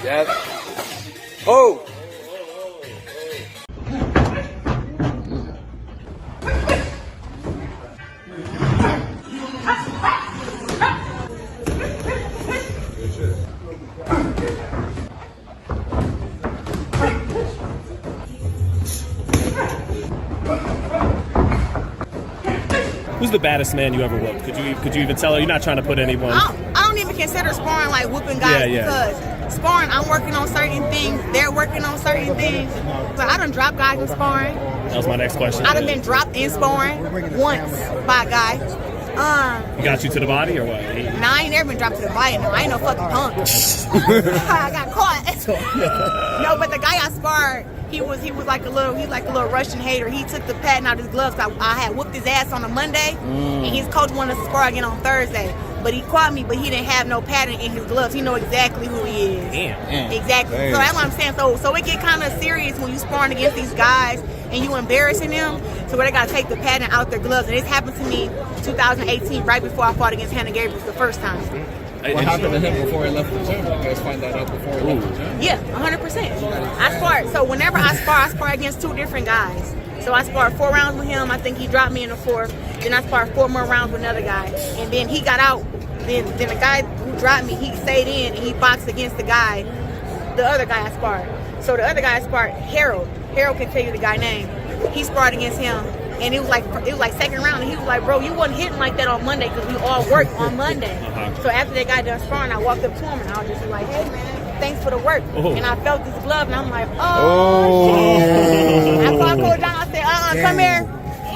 Yes. Oh. Who's the baddest man you ever whooped? Could you even tell her? You're not trying to put anyone. I don't even consider sparring like whooping guys because sparring, I'm working on certain things, they're working on certain things. But I done dropped guys in sparring. That was my next question. I done been dropped in sparring once by a guy. He got you to the body or what? Nah, I ain't never been dropped to the body. No, I ain't no fucking punk. I got caught. No, but the guy I sparred, he was like a little Russian hater. He took the patent out of his gloves. I had whooped his ass on a Monday, and his coach wanted us to spar again on Thursday. But he caught me, but he didn't have no pattern in his gloves. He know exactly who he is. Damn. Exactly. Damn. So that's what I'm saying. So it get kind of serious when you sparring against these guys and you embarrassing them. So where they gotta take the pattern out their gloves. And this happened to me 2018, right before I fought against Hannah Gabriels the first time. What happened to him before he left the gym? You guys find that out before he left the gym? Yeah, 100%. I sparred. So whenever I spar against two different guys. So I sparred 4 rounds with him. I think he dropped me in the 4th. Then I sparred 4 more rounds with another guy. And then he got out. Then the guy who dropped me, he stayed in and he boxed against the other guy I sparred. So the other guy I sparred, Harold. Harold can tell you the guy's name. He sparred against him. And it was like second round, and he was like, bro, you wasn't hitting like that on Monday because we all worked on Monday. So after they got done sparring, I walked up to him and I was just like, hey man, thanks for the work. And I felt this glove and I'm like, oh shit. I called Coach John, I said, come here.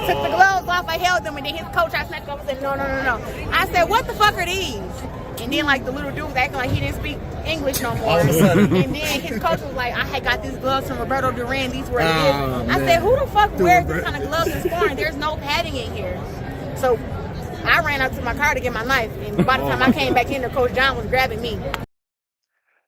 Took the gloves off, I held them, and then his coach, I snapped up and said, no. I said, what the fuck are these? And then like the little dude was acting like he didn't speak English no more. And then his coach was like, I had got these gloves from Roberto Duran, these were his. I said, who the fuck wears this kind of gloves in sparring? There's no padding in here. So I ran out to my car to get my knife, and by the time I came back in there, Coach John was grabbing me.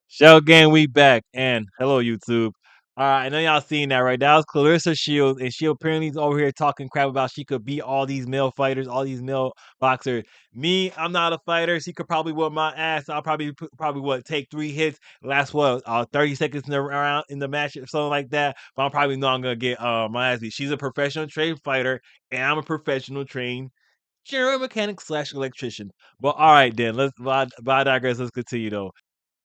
Shell Gang, we back, and hello YouTube. All right, I know y'all seen that, right? That was Claressa Shields, and she apparently is over here talking crap about she could beat all these male fighters, all these male boxers. Me, I'm not a fighter. She could probably whip my ass. I'll probably take 3 hits, last 30 seconds in the round in the match or something like that. But I'm probably not gonna get my ass beat. She's a professional trained fighter, and I'm a professional trained general mechanic / electrician. But all right, then let's. I digress. Let's continue though.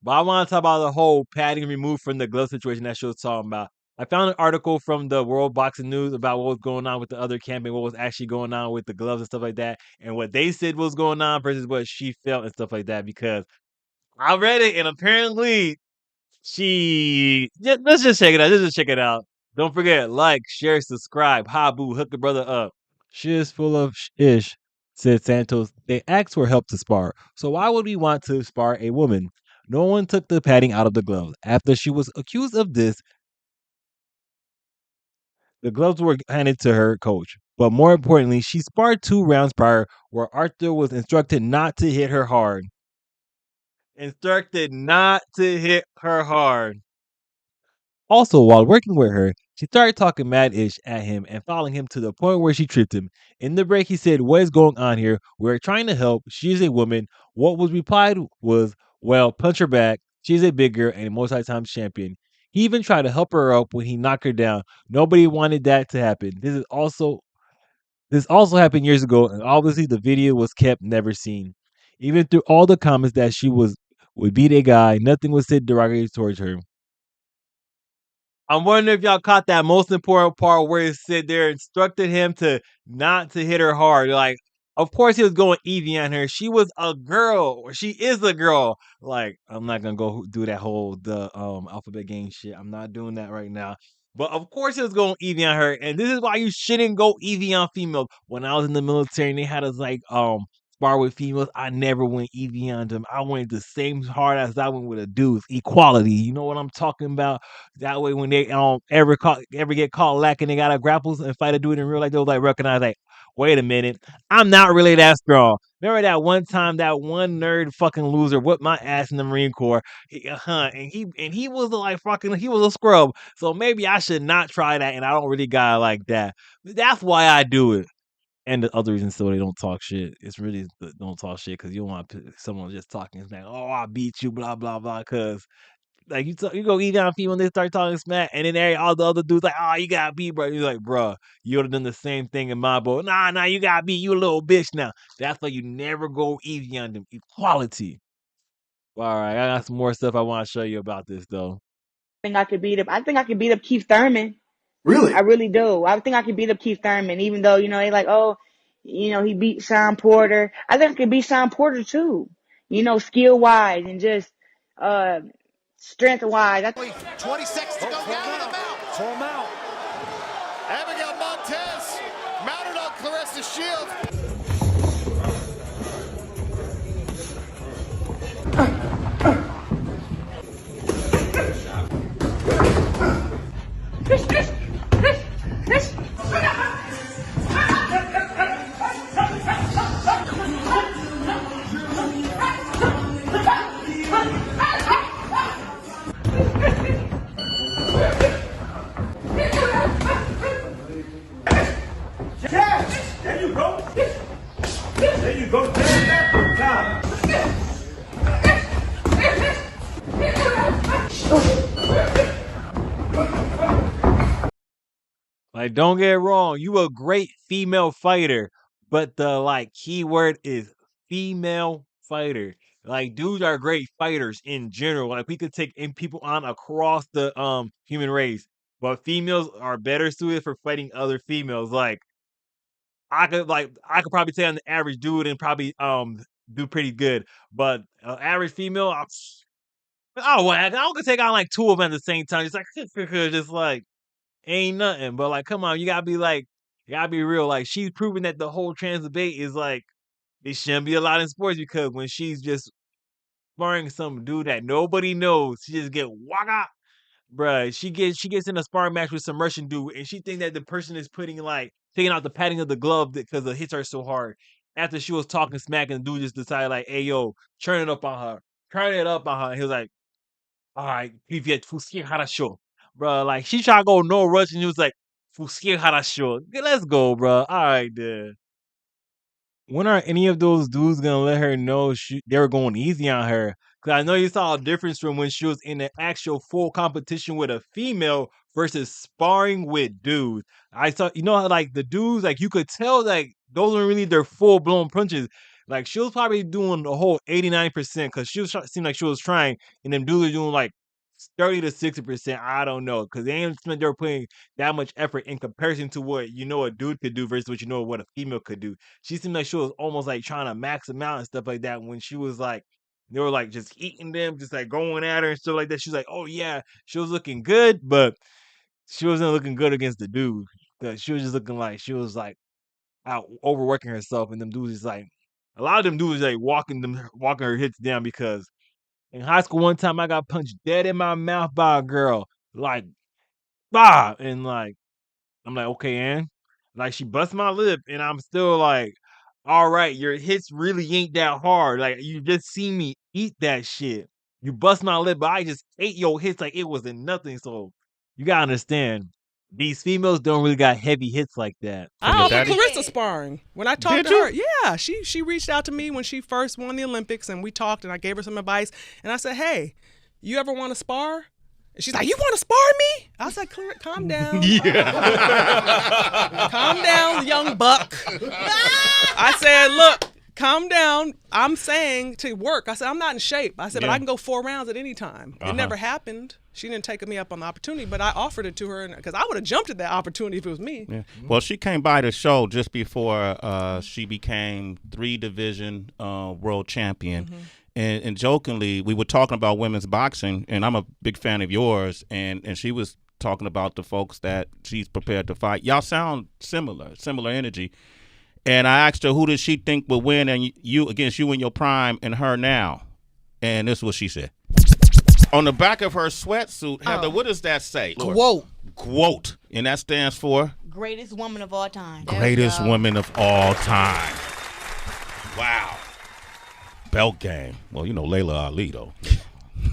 But I want to talk about the whole padding removed from the glove situation that she was talking about. I found an article from the World Boxing News about what was going on with the other camp and what was actually going on with the gloves and stuff like that, and what they said was going on versus what she felt and stuff like that. Because I read it and apparently let's just check it out. Let's just check it out. Don't forget, like, share, subscribe. Habu, hook the brother up. She is full of ish, said Santos. They asked for help to spar. So why would we want to spar a woman? No one took the padding out of the gloves. After she was accused of this, the gloves were handed to her coach. But more importantly, she sparred 2 rounds prior where Arthur was instructed not to hit her hard. Instructed not to hit her hard. Also, while working with her, she started talking mad-ish at him and following him to the point where she tripped him. In the break, he said, what is going on here? We're trying to help. She is a woman. What was replied was, well, punch her back. She's a big girl and a multi-time champion. He even tried to help her up when he knocked her down. Nobody wanted that to happen. This also happened years ago, and obviously the video was kept never seen. Even through all the comments that she would beat a guy, nothing was said derogatory towards her. I'm wondering if y'all caught that most important part where it said they instructed him to not to hit her hard. Like, of course he was going easy on her. She was a girl. Or she is a girl. Like, I'm not gonna go do that whole alphabet game shit. I'm not doing that right now. But of course he was going easy on her. And this is why you shouldn't go easy on females. When I was in the military and they had us like spar with females, I never went easy on them. I went the same hard as I went with a dude. Equality. You know what I'm talking about? That way when they ever get caught lacking, they gotta grapple and fight a dude in real life, they'll like recognize like, wait a minute, I'm not really that strong. Remember that one time that one nerd fucking loser whipped my ass in the Marine Corps? And he was like fucking, he was a scrub. So maybe I should not try that, and I don't really got like that. That's why I do it. And the other reason so they don't talk shit. It's really don't talk shit because you don't want someone just talking smack. Oh, I beat you, blah blah blah. Because like you go eat down people when they start talking smack, and then all the other dudes like, oh, you got beat, bro. You're like, bro, you would have done the same thing in my boat. Nah, you got beat. You a little bitch now. That's why you never go easy on them. Equality. All right, I got some more stuff I want to show you about this though. I think I could beat up Keith Thurman. Really? I really do. I think I could beat up Keith Thurman, even though, they like, oh, he beat Sean Porter. I think I could beat Sean Porter too. Skill wise and just strength wise. 20 seconds to go down the mount. Full mount. Abigail Montez mounted on Claressa's shield. There you go. There you go. Good job. Like, don't get it wrong, you a great female fighter, but the keyword is female fighter. Like, dudes are great fighters in general. Like, we could take people on across the human race, but females are better suited for fighting other females. Like, I could probably say I'm the average dude and probably do pretty good, but average female, I could take on like two of them at the same time. Just like just like ain't nothing. But like, come on, you gotta be real. Like, she's proven that the whole trans debate is like it shouldn't be allowed in sports because when she's just sparring some dude that nobody knows, she just get waka. Bruh, she gets in a sparring match with some Russian dude, and she think that the person is putting taking out the padding of the glove because the hits are so hard. After she was talking smack, and the dude just decided like, "Hey yo, turn it up on her, turn it up on her." And he was like, "All right, привет, фуски хорошо." Bruh, like she tried to go no Russian, he was like, "Фуски хорошо." Let's go, bruh. All right, then. When are any of those dudes gonna let her know they were going easy on her? Because I know you saw a difference from when she was in the actual full competition with a female versus sparring with dudes. I saw, how like the dudes, like you could tell, like those were really their full blown punches. Like she was probably doing the whole 89% because seemed like she was trying, and them dudes are doing like 30 to 60%. I don't know because they ain't spent they were putting that much effort in comparison to what a dude could do versus what a female could do. She seemed like she was almost like trying to max them out and stuff like that when she was like they were like just eating them, just like going at her and stuff like that. She's like, oh yeah, she was looking good, but she wasn't looking good against the dude. Cause she was just looking like she was like out overworking herself, and them dudes is like a lot of them dudes like walking her hits down because in high school one time I got punched dead in my mouth by a girl. Like, bah! And like I'm like, okay, and like she bust my lip, and I'm still like, all right, your hits really ain't that hard. Like you just see me eat that shit. You bust my lip, but I just ate your hits like it wasn't nothing. So you gotta understand, these females don't really got heavy hits like that. I offered Claressa sparring. When I talked Did to you? her, yeah, she reached out to me when she first won the Olympics, and we talked, and I gave her some advice, and I said, hey, you ever want to spar? And she's like, you want to spar me? I was like, calm down. Yeah. Calm down, young buck. I said, look, calm down. I'm saying to work. I said, I'm not in shape. I said, but I can go 4 rounds at any time. It never happened. She didn't take me up on the opportunity, but I offered it to her because I would have jumped at that opportunity if it was me. Yeah. Well, she came by the show just before she became 3-division world champion. Mm-hmm. And jokingly, we were talking about women's boxing, and I'm a big fan of yours, and she was talking about the folks that she's prepared to fight. Y'all sound similar energy. And I asked her who does she think will win and you against you in your prime and her now. And this is what she said. On the back of her sweatsuit, Heather, what does that say? Quote. Quote. And that stands for? Greatest woman of all time. Greatest woman of all time. Wow. Belt game. Well, Lea Ali, though.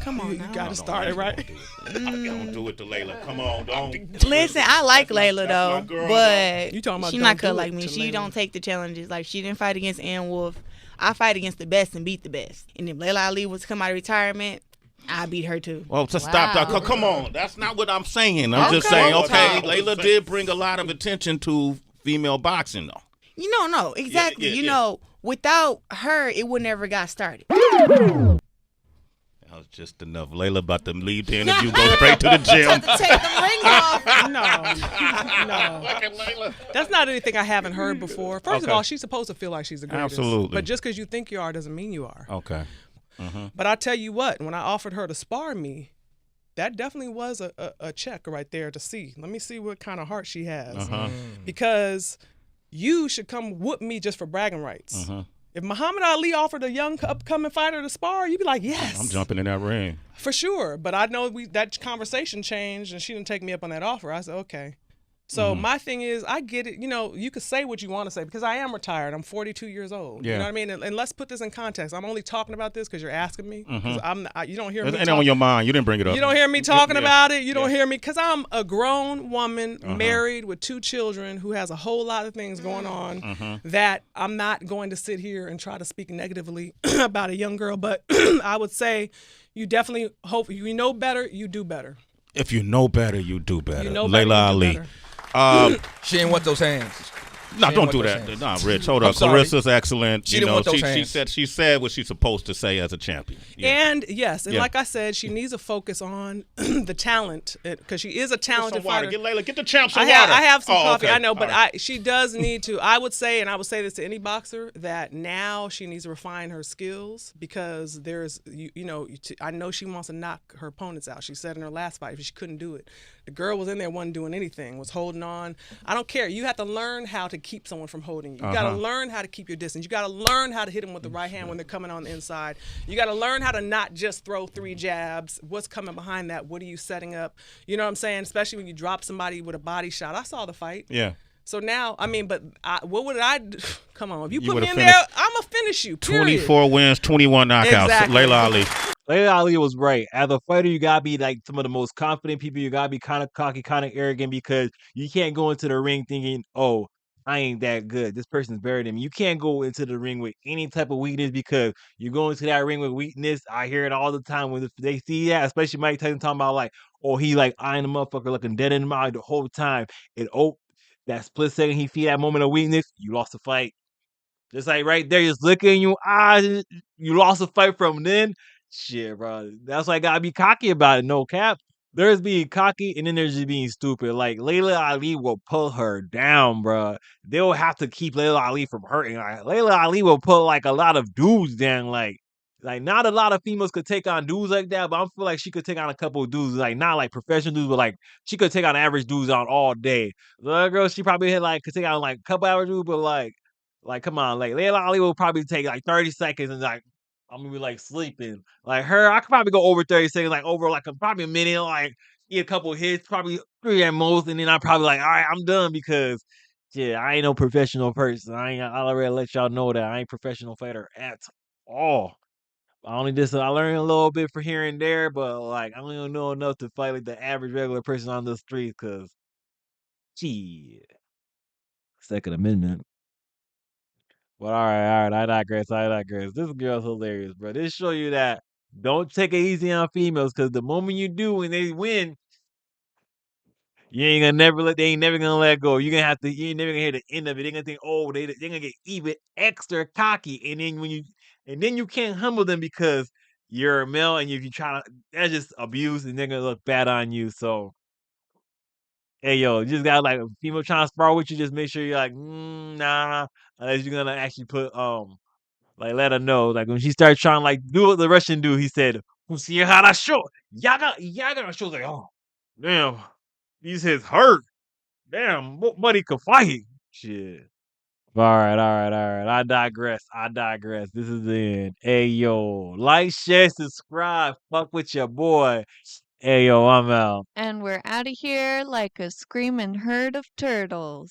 Come on, You got to start it right. Don't do it to Layla. Come on, don't. Listen, I like Layla that's my though, girl, but You talking about she don't not do cut it like me. to She Layla. don't take the challenges. Like she didn't fight against Ann Wolf. I fight against the best and beat the best. And if Lea Ali was to come out of retirement, I beat her too. Well, to stop that. Come on. That's not what I'm saying. I'm just saying, okay, Layla did bring a lot of attention to female boxing, though. No, exactly. Yeah. Without her, it would never got started. That was just enough. Layla about to leave the interview, go straight to the gym. Take the ring off. No. Look at Layla. That's not anything I haven't heard before. First of Okay. all, she's supposed to feel like she's the greatest. Absolutely. But just because you think you are doesn't mean you are. Okay. But I tell you what, when I offered her to spar me, that definitely was a check right there to see. Let me see what kind of heart she has. Because you should come whoop me just for bragging rights. If Muhammad Ali offered a young upcoming fighter to spar, you'd be like, yes. I'm jumping in that ring. For sure. But I know that conversation changed and she didn't take me up on that offer. I said, okay. So my thing is, I get it. You could say what you want to say because I am retired. I'm 42 years old. Yeah. You know what I mean? And let's put this in context. I'm only talking about this because you're asking me. 'Cause you don't hear me. It ain't on your mind. You didn't bring it up. You don't hear me talking Yeah. about it. You don't hear me because I'm a grown woman married with 2 children who has a whole lot of things going on that I'm not going to sit here and try to speak negatively about a young girl. But I would say you definitely hope you know better, you do better. If you know better, you do better. You know better, Layla you do Ali. better. She ain't want those hands. No, She don't didn't do want that. those No, hands. Rich, hold I'm up. sorry. Clarissa's excellent. She didn't want those she hands. said what she's supposed to say as a champion. Yeah. And yes, and Yeah. like I said, she needs to focus on the talent because she is a talented Some water. fighter. Get Layla. Get the champ some I have, water. I have some Oh, coffee. okay. I know, but All right. she does need to. I would say, and I would say this to any boxer, that now she needs to refine her skills because there's, I know she wants to knock her opponents out. She said in her last fight, but she couldn't do it. The girl was in there, wasn't doing anything, was holding on. I don't care. You have to learn how to keep someone from holding you. You got to learn how to keep your distance. You got to learn how to hit them with the right hand when they're coming on the inside. You got to learn how to not just throw 3 jabs. What's coming behind that? What are you setting up? You know what I'm saying? Especially when you drop somebody with a body shot. I saw the fight. Yeah. So now, what would I do? Come on. If you put me would've in finished there, I'm going to finish you, period. 24 wins, 21 knockouts. Exactly. Layla Ali. Layla Ali was right. As a fighter, you gotta be like some of the most confident people. You gotta be kind of cocky, kind of arrogant because you can't go into the ring thinking, "Oh, I ain't that good. This person's better than me." You can't go into the ring with any type of weakness because you go into that ring with weakness. I hear it all the time when they see that, especially Mike Tyson talking about like, "Oh, he like eyeing the motherfucker looking dead in the eye the whole time." And that split second he feel that moment of weakness, you lost the fight. Just like right there, just look in your eyes, you lost the fight from then. Shit, bro. That's why I gotta be cocky about it. No cap. There's being cocky, and then there's just being stupid. Like Layla Ali will pull her down, bro. They'll have to keep Layla Ali from hurting. Like, Layla Ali will pull like a lot of dudes down. Like not a lot of females could take on dudes like that, but I feel like she could take on a couple of dudes, like not like professional dudes, but like she could take on average dudes on all day. The other girl, she probably could take on like a couple average dudes, but like, come on, like Lea Ali will probably take like 30 seconds and like I'm gonna be like sleeping. Like her, I could probably go over 30 seconds, like over like probably a minute, like get a couple hits, probably 3 at most, and then I'm probably like, all right, I'm done because I ain't no professional person. I already let y'all know that I ain't professional fighter at all. I learned a little bit for here and there, but like I don't even know enough to fight like the average regular person on the street because Second Amendment. But all right, I digress. This girl's hilarious, bro. This show you that don't take it easy on females, because the moment you do when they win, they ain't never gonna let go. You ain't never gonna hear the end of it. They're gonna think, oh, they're gonna get even extra cocky, and then you can't humble them because you're a male, and if you try to, that's just abuse, and they're gonna look bad on you. So, hey, yo, you just got like a female trying to spar with you. Just make sure you're like, nah, unless you're gonna actually put like let her know. Like when she started trying to like do what the Russian do, he said, "Хорошо, yaga." She was like, oh, damn, these hits hurt. Damn, what money could fight? Shit. All right. I digress. This is the end. Hey, yo, like, share, subscribe. Fuck with your boy. Hey, yo, I'm out. And we're out of here like a screaming herd of turtles.